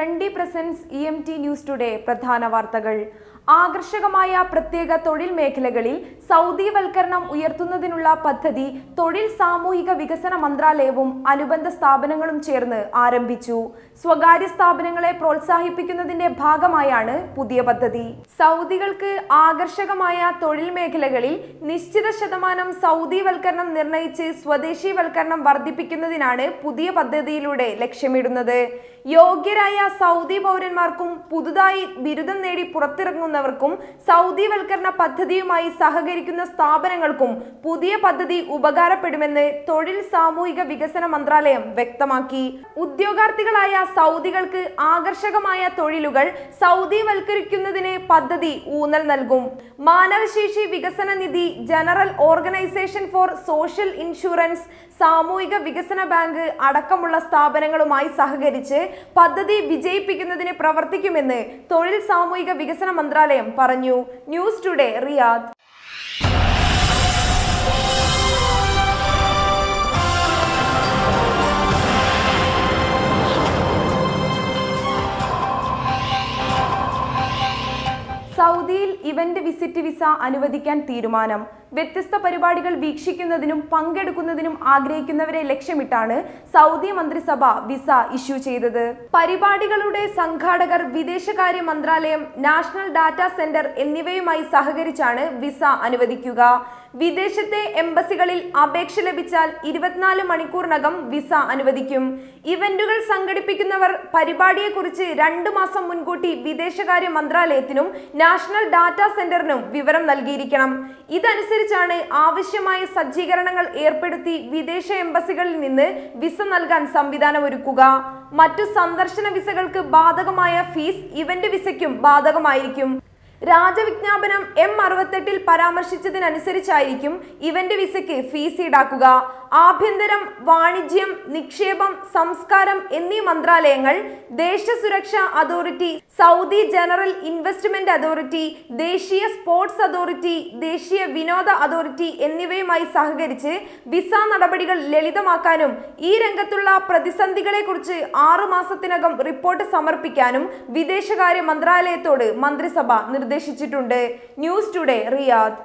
Trendy presence EMT news today പ്രധാന വാർത്തകൾ. ആകർഷകമായ പ്രത്യേക തൊഴിൽ മേഖലകളിൽ സൗദിവൽക്കരണം ഉയർത്തുന്നതിനുള്ള പദ്ധതി തൊഴിൽ സാമൂഹിക വികസന മന്ത്രാലയവും അനുബന്ധ സ്ഥാപനങ്ങളും ചേർന്ന് ആരംഭിച്ചു. സ്വകാര്യ സ്ഥാപനങ്ങളെ പ്രോത്സാഹിപ്പിക്കുന്നതിന്റെ ഭാഗമായാണ് പുതിയ പദ്ധതി. സൗദികൾക്ക് ആകർഷകമായ തൊഴിൽ മേഖലകളിൽ നിശ്ചിത ശതമാനം സൗദിവൽക്കരണം നിർണയിച്ച് സ്വദേശീവൽക്കരണം വർദ്ധിപ്പിക്കുന്നതിനാണ് പുതിയ പദ്ധതിയിലൂടെ ലക്ഷ്യമിടുന്നത്. യോഗ്യരായ സൗദി പൗരന്മാർക്കും പുതുതായി ബിരുദം നേടി പുറത്തിറങ്ങുന്നവർക്കും സൗദിവൽക്കരണ പദ്ധതിയുമായി സഹകരിക്കുന്ന സ്ഥാപനങ്ങൾക്കും പുതിയ പദ്ധതി ഉപകാരപ്പെടുമെന്ന് തൊഴിൽ സാമൂഹിക വികസന മന്ത്രാലയം വ്യക്തമാക്കി. ഉദ്യോഗാർത്ഥികളായ സൗദികൾക്ക് ആകർഷകമായ തൊഴിലുകൾ സൗദിവൽക്കരിക്കുന്നതിന് പദ്ധതി ഊന്നൽ നൽകും. മാനവശേഷി വികസന നിധി, General Organization for Social Insurance, സാമൂഹിക വികസന ബാങ്ക് അടക്കമുള്ള സ്ഥാപനങ്ങളുമായി സഹകരിച്ച് പദ്ധതി വിജയിപ്പിക്കുന്നതിന് പ്രവർത്തിക്കുമെന്ന് തൊഴിൽ സാമൂഹിക വികസന മന്ത്രാലയം പറഞ്ഞു. News today, Riyadh. സൗദിയിൽ ഇവന്റ് വിസിറ്റ് വിസ അനുവദിക്കാൻ തീരുമാനം. വ്യത്യസ്ത പരിപാടികൾ വീക്ഷിക്കുന്നതിനും പങ്കെടുക്കുന്നതിനും ആഗ്രഹിക്കുന്നവരെ ലക്ഷ്യമിട്ടാണ് സൗദി മന്ത്രിസഭ വിസ ഇഷ്യൂ ചെയ്തത്. പരിപാടികളുടെ സംഘാടകർ, വിദേശകാര്യ മന്ത്രാലയം, നാഷണൽ ഡാറ്റാ സെന്റർ എന്നിവയുമായി സഹകരിച്ചാണ് വിസ അനുവദിക്കുക. വിദേശത്തെ എംബസികളിൽ അപേക്ഷ ലഭിച്ചാൽ 24 മണിക്കൂറിനകം വിസ അനുവദിക്കും. ഇവന്റുകൾ സംഘടിപ്പിക്കുന്നവർ പരിപാടിയെക്കുറിച്ച് 2 മാസം മുൻകൂട്ടി വിദേശകാര്യ മന്ത്രാലയത്തിനും നാഷണൽ ഡാറ്റാ സെന്ററിനും വിവരം നൽകിയിരിക്കണം. ഇതനുസരിച്ചാണ് ആവശ്യമായ സജ്ജീകരണങ്ങൾ ഏർപ്പെടുത്തി വിദേശ എംബസികളിൽ നിന്ന് വിസ നൽകാൻ സംവിധാനമൊരുക്കുക. മറ്റു സന്ദർശന വിസകൾക്ക് ബാധകമായ ഫീസ് ഇവന്റ് വിസയ്ക്കും ബാധകമായിരിക്കും. രാജവിജ്ഞാപനം M68 പരാമർശിച്ചതിനനുസരിച്ചായിരിക്കും ഇവന്റ് വിസയ്ക്ക് ഫീസ് ഈടാക്കുക. ആഭ്യന്തരം, വാണിജ്യം, നിക്ഷേപം, സംസ്കാരം എന്നീ മന്ത്രാലയങ്ങൾ, ദേശസുരക്ഷാ authority, Saudi general investment authority, ദേശീയ സ്പോർട്സ് അതോറിറ്റി, ദേശീയ വിനോദ അതോറിറ്റി എന്നിവയുമായി സഹകരിച്ച് വിസ നടപടികൾ ലളിതമാക്കാനും ഈ രംഗത്തുള്ള പ്രതിസന്ധികളെക്കുറിച്ച് 6 മാസത്തിനകം റിപ്പോർട്ട് സമർപ്പിക്കാനും വിദേശകാര്യ മന്ത്രാലയത്തോട് മന്ത്രിസഭ നിർദ്ദേശിച്ചിട്ടുണ്ട്. News today, Riyadh.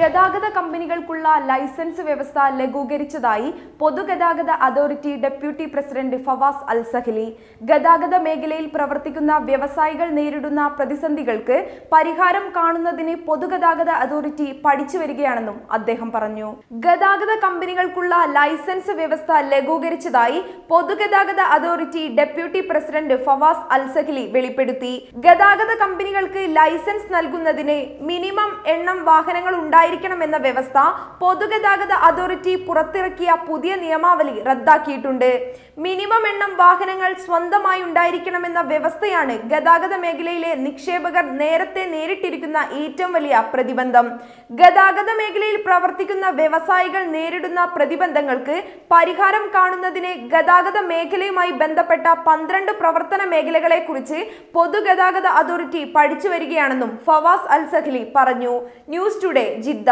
ഗതാഗത കമ്പനികൾക്കുള്ള ലൈസൻസ് വ്യവസ്ഥ ലഘൂകരിച്ചതായി പൊതുഗതാഗത അതോറിറ്റി ഡെപ്യൂട്ടി പ്രസിഡന്റ് ഫവാസ് അൽസഹലി. ഗതാഗത മേഖലയിൽ പ്രവർത്തിക്കുന്ന വ്യവസായികൾ നേരിടുന്ന പ്രതിസന്ധികൾക്ക് പരിഹാരം കാണുന്നതിന് പൊതുഗതാഗത അതോറിറ്റി പഠിച്ചു വരികയാണെന്നും അദ്ദേഹം പറഞ്ഞു. ഗതാഗത കമ്പനികൾക്കുള്ള ലൈസൻസ് വ്യവസ്ഥ ലഘൂകരിച്ചതായി പൊതുഗതാഗത അതോറിറ്റി ഡെപ്യൂട്ടി പ്രസിഡന്റ് ഫവാസ് അൽസഹലി വെളിപ്പെടുത്തി. ഗതാഗത കമ്പനികൾക്ക് ലൈസൻസ് നൽകുന്നതിന് മിനിമം എണ്ണം വാഹനങ്ങൾ ഉണ്ടായിരിക്കണമെന്ന വ്യവസ്ഥ പൊതുഗതാഗത അതോറിറ്റി പുറത്തിറക്കിയ പുതിയ നിയമാവലി റദ്ദാക്കിയിട്ടുണ്ട്. മിനിമം എണ്ണം വാഹനങ്ങൾ സ്വന്തമായി ഉണ്ടായിരിക്കണമെന്ന വ്യവസ്ഥയാണ് ഗതാഗത മേഖലയിലെ നിക്ഷേപകർ നേരത്തെ നേരിട്ടിരിക്കുന്ന ഏറ്റവും വലിയ പ്രതിബന്ധം. ഗതാഗത മേഖലയിൽ പ്രവർത്തിക്കുന്ന വ്യവസായികൾ നേരിടുന്ന പ്രതിബന്ധങ്ങൾക്ക് പരിഹാരം കാണുന്നതിന് ഗതാഗത മേഖലയുമായി ബന്ധപ്പെട്ട 12 പ്രവർത്തന മേഖലകളെ കുറിച്ച് പൊതുഗതാഗത അതോറിറ്റി പഠിച്ചു വരികയാണെന്നും ഫവാസ് അൽസഹലി പറഞ്ഞു. News today, Jeddah.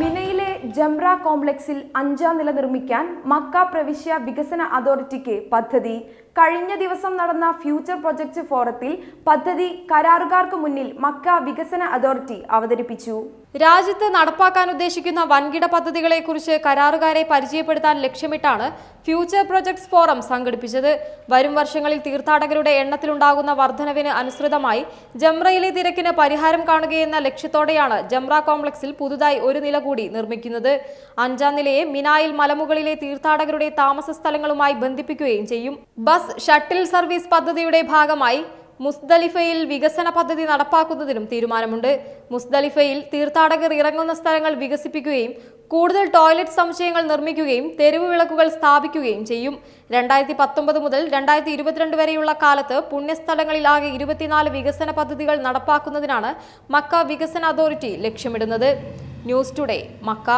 മിനയിലെ ജംറ കോംപ്ലക്സിൽ 5ാം നില നിർമ്മിക്കാൻ മക്ക പ്രവിശ്യ വികസന അതോറിറ്റിക്ക് പദ്ധതി. കഴിഞ്ഞ ദിവസം നടന്ന ഫ്യൂച്ചർ പ്രൊജക്ട് ഫോറത്തിൽ പദ്ധതി കരാറുകാർക്ക് മുന്നിൽ മക്ക വികസന അതോറിറ്റി അവതരിപ്പിച്ചു. രാജ്യത്ത് നടപ്പാക്കാൻ ഉദ്ദേശിക്കുന്ന വൻകിട പദ്ധതികളെക്കുറിച്ച് കരാറുകാരെ പരിചയപ്പെടുത്താൻ ലക്ഷ്യമിട്ടാണ് ഫ്യൂച്ചർ പ്രൊജക്ട്സ് ഫോറം സംഘടിപ്പിച്ചത്. വരും വർഷങ്ങളിൽ തീർത്ഥാടകരുടെ എണ്ണത്തിലുണ്ടാകുന്ന വർധനവിന് അനുസൃതമായി ജംറയിലെ തിരക്കിന് പരിഹാരം കാണുകയെന്ന ലക്ഷ്യത്തോടെയാണ് ജംറ കോംപ്ലക്സിൽ പുതുതായി 1 നില കൂടി നിർമ്മിക്കുന്നത്. 5ാം നിലയെ മിനായിൽ മലമുകളിലെ തീർത്ഥാടകരുടെ താമസ സ്ഥലങ്ങളുമായി ബന്ധിപ്പിക്കുകയും ചെയ്യും. ബസ് ഷട്ടിൽ സർവീസ് പദ്ധതിയുടെ ഭാഗമായി മുസ്ദലിഫയിൽ വികസന പദ്ധതി നടപ്പാക്കുന്നതിനും തീരുമാനമുണ്ട്. മുസ്ദലിഫയിൽ തീർത്ഥാടകർ ഇറങ്ങുന്ന സ്ഥലങ്ങൾ വികസിപ്പിക്കുകയും കൂടുതൽ ടോയ്ലറ്റ് സമുച്ചയങ്ങൾ നിർമ്മിക്കുകയും തെരുവ് വിളക്കുകൾ സ്ഥാപിക്കുകയും ചെയ്യും. 2019 മുതൽ 2022 വരെയുള്ള കാലത്ത് പുണ്യസ്ഥലങ്ങളിൽ ആകെ 24 വികസന പദ്ധതികൾ നടപ്പാക്കുന്നതിനാണ് മക്ക വികസന അതോറിറ്റി ലക്ഷ്യമിടുന്നത്. News today, Mecca.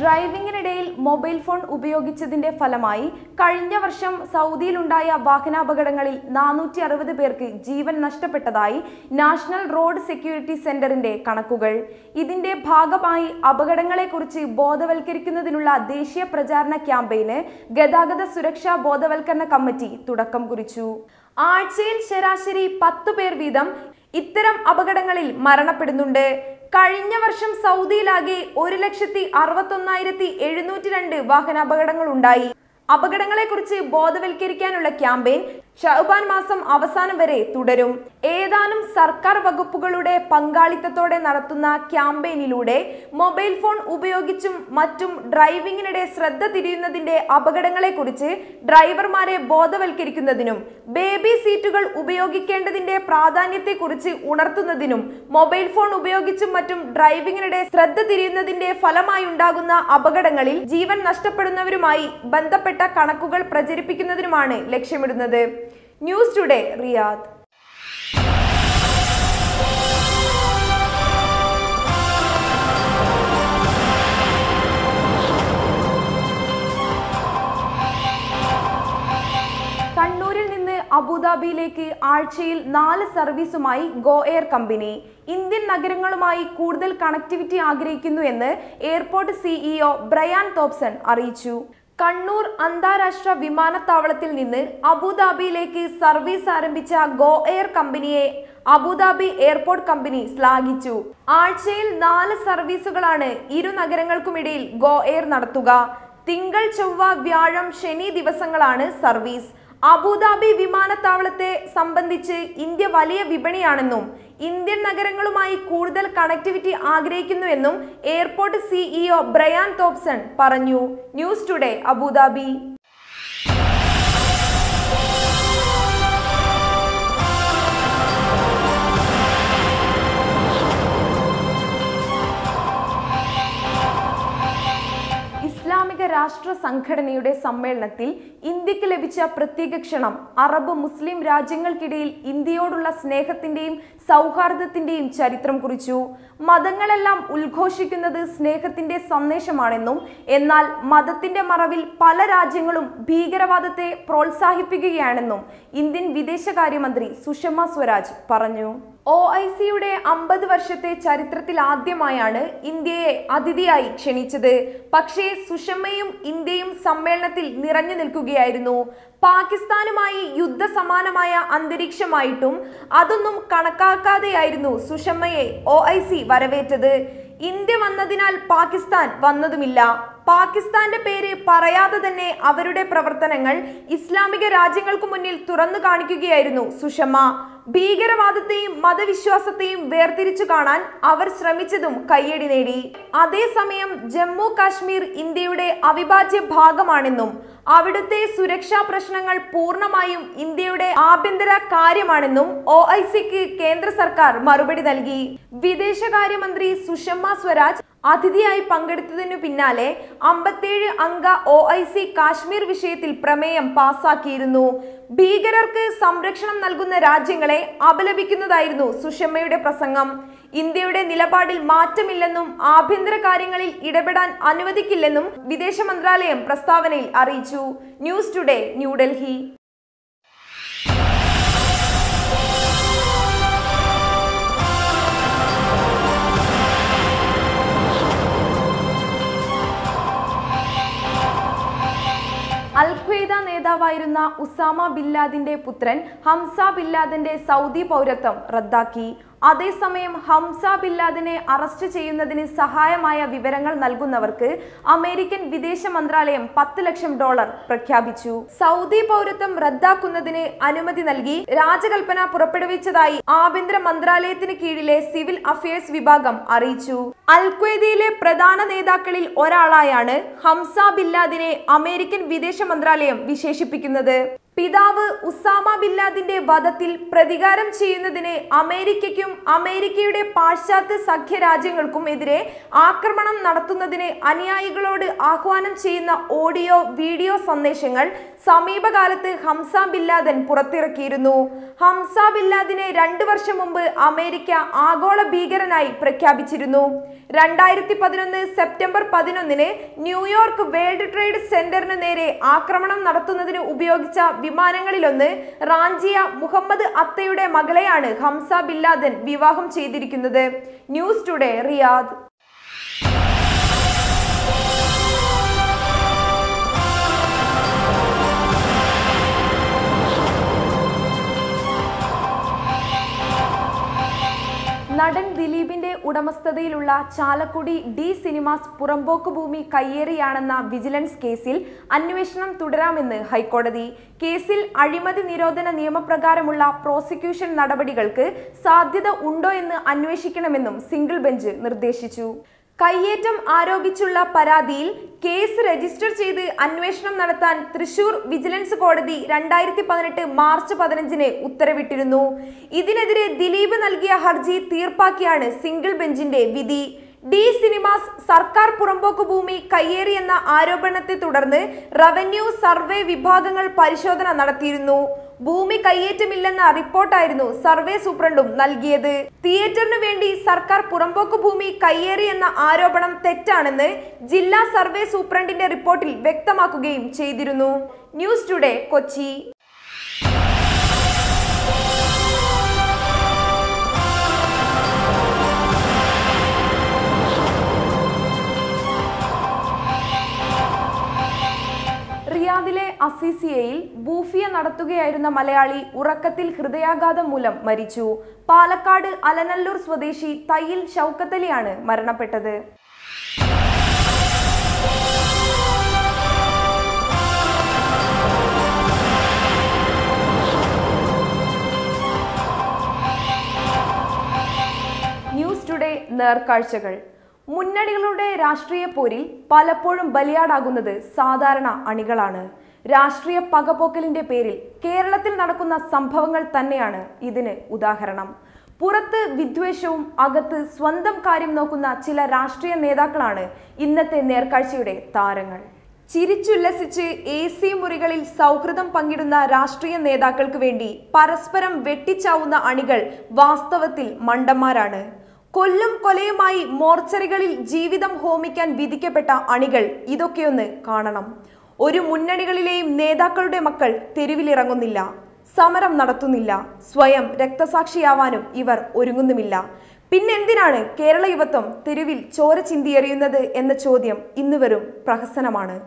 ഡ്രൈവിംഗിനിടയിൽ മൊബൈൽ ഫോൺ ഉപയോഗിച്ചതിന്റെ ഫലമായി കഴിഞ്ഞ വർഷം സൗദിയിലുണ്ടായ വാഹനാപകടങ്ങളിൽ 460 പേർക്ക് ജീവൻ നഷ്ടപ്പെട്ടതായി നാഷണൽ റോഡ് സെക്യൂരിറ്റി സെന്ററിന്റെ കണക്കുകൾ. ഇതിന്റെ ഭാഗമായി അപകടങ്ങളെക്കുറിച്ച് ബോധവൽക്കരിക്കുന്നതിനുള്ള ദേശീയ പ്രചാരണ ക്യാമ്പയിന് ഗതാഗത സുരക്ഷാ ബോധവൽക്കരണ കമ്മിറ്റി തുടക്കം കുറിച്ചു. ആഴ്ചയിൽ ശരാശരി 10 പേർ വീതം ഇത്തരം അപകടങ്ങളിൽ മരണപ്പെടുന്നുണ്ട്. കഴിഞ്ഞ വർഷം സൗദിയിലാകെ 1,61,702 വാഹനാപകടങ്ങൾ ഉണ്ടായി. അപകടങ്ങളെക്കുറിച്ച് ബോധവൽക്കരിക്കാനുള്ള ക്യാമ്പയിൻ ഷഅബാൻ മാസം അവസാനം വരെ തുടരും. ഏതാനും സർക്കാർ വകുപ്പുകളുടെ പങ്കാളിത്തത്തോടെ നടത്തുന്ന ക്യാമ്പയിനിലൂടെ മൊബൈൽ ഫോൺ ഉപയോഗിച്ചും മറ്റും ഡ്രൈവിംഗിനിടെ ശ്രദ്ധ തിരിയുന്നതിന്റെ അപകടങ്ങളെക്കുറിച്ച് ഡ്രൈവർമാരെ ബോധവൽക്കരിക്കുന്നതിനും ബേബി സീറ്റുകൾ ഉപയോഗിക്കേണ്ടതിന്റെ പ്രാധാന്യത്തെക്കുറിച്ച് ഉണർത്തുന്നതിനും മൊബൈൽ ഫോൺ ഉപയോഗിച്ചും മറ്റും ഡ്രൈവിംഗിനിടെ ശ്രദ്ധ തിരിയുന്നതിന്റെ ഫലമായി ഉണ്ടാകുന്ന അപകടങ്ങളിൽ ജീവൻ നഷ്ടപ്പെടുന്നവരുമായി ബന്ധപ്പെട്ട കണക്കുകൾ പ്രചരിപ്പിക്കുന്നതിനുമാണ് ലക്ഷ്യമിടുന്നത്. News today, Riyadh. കണ്ണൂരിൽ നിന്ന് അബുദാബിയിലേക്ക് ആഴ്ചയിൽ 4 സർവീസുമായി ഗോ എയർ കമ്പനി ഇന്ത്യൻ നഗരങ്ങളുമായി കൂടുതൽ കണക്ടിവിറ്റി ആഗ്രഹിക്കുന്നു എന്ന് എയർപോർട്ട് സിഇഒ ബ്രയാൻ തോംസൺ അറിയിച്ചു. കണ്ണൂർ അന്താരാഷ്ട്ര വിമാനത്താവളത്തിൽ നിന്ന് അബുദാബിയിലേക്ക് സർവീസ് ആരംഭിച്ച ഗോ എയർ കമ്പനിയെ അബുദാബി എയർപോർട്ട് കമ്പനി ശ്ലാഘിച്ചു. ആഴ്ചയിൽ 4 സർവീസുകളാണ് ഇരു നഗരങ്ങൾക്കുമിടയിൽ ഗോ എയർ നടത്തുക. തിങ്കൾ, ചൊവ്വ, വ്യാഴം, ശനി ദിവസങ്ങളാണ് സർവീസ്. അബുദാബി വിമാനത്താവളത്തെ സംബന്ധിച്ച് ഇന്ത്യ വലിയ വിപണിയാണെന്നും ഇന്ത്യൻ നഗരങ്ങളുമായി കൂടുതൽ കണക്ടിവിറ്റി ആഗ്രഹിക്കുന്നുവെന്നും എയർപോർട്ട് സിഇഒ ബ്രയാൻ തോംസൺ പറഞ്ഞു. News today, Abu Dhabi. ഇസ്ലാമിക രാഷ്ട്ര സംഘടനയുടെ സമ്മേളനത്തിൽ ഇന്ത്യക്ക് ലഭിച്ച പ്രത്യേക ക്ഷണം അറബ് മുസ്ലിം രാജ്യങ്ങൾക്കിടയിൽ ഇന്ത്യയോടുള്ള സ്നേഹത്തിന്റെയും സൗഹാർദ്ദത്തിന്റെയും ചരിത്രം കുറിച്ചു. മതങ്ങളെല്ലാം ഉദ്ഘോഷിക്കുന്നത് സ്നേഹത്തിന്റെ സന്ദേശമാണെന്നും എന്നാൽ മതത്തിന്റെ മറവിൽ പല രാജ്യങ്ങളും ഭീകരവാദത്തെ പ്രോത്സാഹിപ്പിക്കുകയാണെന്നും ഇന്ത്യൻ വിദേശകാര്യമന്ത്രി സുഷമ സ്വരാജ് പറഞ്ഞു. OICയുടെ 50 വർഷത്തെ ചരിത്രത്തിൽ ആദ്യമായാണ് ഇന്ത്യയെ അതിഥിയായി ക്ഷണിച്ചത്. പക്ഷേ സുഷമയും ഇന്ത്യയും സമ്മേളനത്തിൽ നിറഞ്ഞു നിൽക്കുകയായിരുന്നു. പാകിസ്ഥാനുമായി യുദ്ധസമാനമായ അന്തരീക്ഷമായിട്ടും അതൊന്നും കണക്കാക്കാതെയായിരുന്നു സുഷമയെ OIC വരവേറ്റത്. ഇന്ത്യ വന്നതിനാൽ പാകിസ്ഥാൻ വന്നതുമില്ല. പാകിസ്ഥാന്റെ പേര് പറയാതെ തന്നെ അവരുടെ പ്രവർത്തനങ്ങൾ ഇസ്ലാമിക രാജ്യങ്ങൾക്കു മുന്നിൽ തുറന്നു കാണിക്കുകയായിരുന്നു സുഷമ. ഭീകരവാദത്തെയും മതവിശ്വാസത്തെയും വേർതിരിച്ചു കാണാൻ അവർ ശ്രമിച്ചതും കയ്യടി നേടി. അതേസമയം ജമ്മു കാശ്മീർ ഇന്ത്യയുടെ അവിഭാജ്യ ഭാഗമാണെന്നും അവിടുത്തെ സുരക്ഷാ പ്രശ്നങ്ങൾ പൂർണ്ണമായും ഇന്ത്യയുടെ ആഭ്യന്തര കാര്യമാണെന്നും OICക്ക് കേന്ദ്ര സർക്കാർ മറുപടി നൽകി. വിദേശകാര്യമന്ത്രി സുഷമ സ്വരാജ് അതിഥിയായി പങ്കെടുത്തതിനു പിന്നാലെ 57 അംഗ OIC കാശ്മീർ വിഷയത്തിൽ പ്രമേയം പാസാക്കിയിരുന്നു. ഭീകരർക്ക് സംരക്ഷണം നൽകുന്ന രാജ്യങ്ങളെ അപലപിക്കുന്നതായിരുന്നു സുഷമയുടെ പ്രസംഗം. ഇന്ത്യയുടെ നിലപാടിൽ മാറ്റമില്ലെന്നും ആഭ്യന്തര കാര്യങ്ങളിൽ ഇടപെടാൻ അനുവദിക്കില്ലെന്നും വിദേശ മന്ത്രാലയം പ്രസ്താവനയിൽ അറിയിച്ചു. News today, New Delhi. അൽ-ഖ്വയ്ദ നേതാവായിരുന്ന ഉസാമ ബിൻ ലാദന്റെ പുത്രൻ ഹംസ ബിൻ ലാദന്റെ സൗദി പൗരത്വം റദ്ദാക്കി. അതേസമയം ഹംസ ബിൻ ലാദനെ അറസ്റ്റ് ചെയ്യുന്നതിന് സഹായമായ വിവരങ്ങൾ നൽകുന്നവർക്ക് അമേരിക്കൻ വിദേശ മന്ത്രാലയം $10 ലക്ഷം പ്രഖ്യാപിച്ചു. സൗദി പൗരത്വം റദ്ദാക്കുന്നതിന് അനുമതി നൽകി രാജകൽപ്പന പുറപ്പെടുവിച്ചതായി ആഭ്യന്തര മന്ത്രാലയത്തിന് കീഴിലെ സിവിൽ അഫയേഴ്സ് വിഭാഗം അറിയിച്ചു. അൽ-ഖ്വയ്ദയിലെ പ്രധാന നേതാക്കളിൽ ഒരാളായാണ് ഹംസ ബിൻ ലാദനെ അമേരിക്കൻ വിദേശ മന്ത്രാലയം വിശേഷിപ്പിക്കുന്നത്. പിതാവ് ഉസാമ ബിൻ ലാദന്റെ വധത്തിൽ പ്രതികാരം ചെയ്യുന്നതിന് അമേരിക്കയ്ക്കും അമേരിക്കയുടെ പാശ്ചാത്യ സഖ്യ രാജ്യങ്ങൾക്കും എതിരെ ആക്രമണം നടത്തുന്നതിന് അനുയായികളോട് ആഹ്വാനം ചെയ്യുന്ന ഓഡിയോ വീഡിയോ സന്ദേശങ്ങൾ സമീപകാലത്ത് ഹംസ ബിൻ ലാദൻ പുറത്തിറക്കിയിരുന്നു. ഹംസ ബിൻ ലാദനെ 2 വർഷം മുമ്പ് അമേരിക്ക ആഗോള ഭീകരനായി പ്രഖ്യാപിച്ചിരുന്നു. 2011 സെപ്റ്റംബർ 11 ന്യൂയോർക്ക് വേൾഡ് ട്രേഡ് സെന്ററിന് നേരെ ആക്രമണം നടത്തുന്നതിന് ഉപയോഗിച്ച വിമാനങ്ങളിലൊന്ന് റാഞ്ചിയ മുഹമ്മദ് അത്തയുടെ മകളെയാണ് ഹംസ ബിൻ ലാദൻ വിവാഹം ചെയ്തിരിക്കുന്നത്. News today, Riyadh. നടൻ ദിലീപിന്റെ ഉടമസ്ഥതയിലുള്ള ചാലക്കുടി ഡി സിനിമാസ് പുറമ്പോക്ക് ഭൂമി കയ്യേറിയാണെന്ന വിജിലൻസ് കേസിൽ അന്വേഷണം തുടരാമെന്ന് ഹൈക്കോടതി. കേസിൽ അഴിമതി നിരോധന നിയമപ്രകാരമുള്ള പ്രോസിക്യൂഷൻ നടപടികൾക്ക് സാധ്യത ഉണ്ടോ എന്ന് അന്വേഷിക്കണമെന്നും സിംഗിൾ ബെഞ്ച് നിർദ്ദേശിച്ചു. കയ്യേറ്റം ആരോപിച്ചുള്ള പരാതിയിൽ കേസ് രജിസ്റ്റർ ചെയ്ത് അന്വേഷണം നടത്താൻ തൃശൂർ വിജിലൻസ് കോടതി 2018 മാർച്ച് 15 ഉത്തരവിട്ടിരുന്നു. ഇതിനെതിരെ ദിലീപ് നൽകിയ ഹർജി തീർപ്പാക്കിയാണ് സിംഗിൾ ബെഞ്ചിന്റെ വിധി. ഡി സിനിമാസ് സർക്കാർ പുറമ്പോക്ക് ഭൂമി കയ്യേറിയെന്ന ആരോപണത്തെ തുടർന്ന് റവന്യൂ സർവേ വിഭാഗങ്ങൾ പരിശോധന നടത്തിയിരുന്നു. ഭൂമി കയ്യേറ്റമില്ലെന്ന റിപ്പോർട്ടായിരുന്നു സർവേ സൂപ്രണ്ടും നൽകിയത്. തിയേറ്ററിനു വേണ്ടി സർക്കാർ പുറമ്പോക്ക് ഭൂമി കയ്യേറിയെന്ന ആരോപണം തെറ്റാണെന്ന് ജില്ലാ സർവേ സൂപ്രണ്ടിന്റെ റിപ്പോർട്ടിൽ വ്യക്തമാക്കുകയും ചെയ്തിരുന്നു. News today, Kochi. റിയാദിലെ അസീസിയയിൽ ബൂഫിയ നടത്തുകയായിരുന്ന മലയാളി ഉറക്കത്തിൽ ഹൃദയാഘാതം മൂലം മരിച്ചു. പാലക്കാട് അലനല്ലൂർ സ്വദേശി തയ്യിൽ ഷൗക്കത്തലിയാണ് മരണപ്പെട്ടത്. ന്യൂസ് ടുഡേ, നേർക്കാഴ്ചകൾ. മുന്നണികളുടെ രാഷ്ട്രീയ പോരിൽ പലപ്പോഴും ബലിയാടാകുന്നത് സാധാരണ അണികളാണ്. രാഷ്ട്രീയ പകപോക്കലിന്റെ പേരിൽ കേരളത്തിൽ നടക്കുന്ന സംഭവങ്ങൾ തന്നെയാണ് ഇതിന് ഉദാഹരണം. പുറത്ത് വിദ്വേഷവും അകത്ത് സ്വന്തം കാര്യം നോക്കുന്ന ചില രാഷ്ട്രീയ നേതാക്കളാണ് ഇന്നത്തെ നേർക്കാഴ്ചയുടെ താരങ്ങൾ. ചിരിച്ചുല്ലസിച്ച് AC മുറികളിൽ സൗഹൃദം പങ്കിടുന്ന രാഷ്ട്രീയ നേതാക്കൾക്ക് വേണ്ടി പരസ്പരം വെട്ടിച്ചാവുന്ന അണികൾ വാസ്തവത്തിൽ മണ്ടന്മാരാണ്. കൊല്ലും കൊലയുമായി മോർച്ചറികളിൽ ജീവിതം ഹോമിക്കാൻ വിധിക്കപ്പെട്ട അണികൾ ഇതൊക്കെയൊന്ന് കാണണം. ഒരു മുന്നണികളിലെയും നേതാക്കളുടെ മക്കൾ തെരുവിലിറങ്ങുന്നില്ല, സമരം നടത്തുന്നില്ല, സ്വയം രക്തസാക്ഷിയാവാനും ഇവർ ഒരുങ്ങുന്നുമില്ല. പിന്നെന്തിനാണ് കേരള യുവത്വം തെരുവിൽ ചോര ചിന്തിയെറിയുന്നത് എന്ന ചോദ്യം ഇന്ന് വരും പ്രഹസനമാണ്.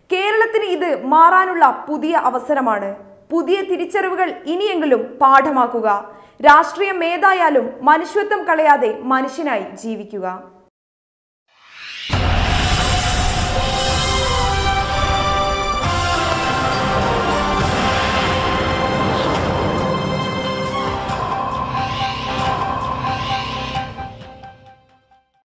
കേരളത്തിന് ഇത് മാറാനുള്ള പുതിയ അവസരമാണ്. പുതിയ തിരിച്ചറിവുകൾ ഇനിയെങ്കിലും പാഠമാക്കുക. രാഷ്ട്രീയം ഏതായാലും മനുഷ്യത്വം കളയാതെ മനുഷ്യനായി ജീവിക്കുക.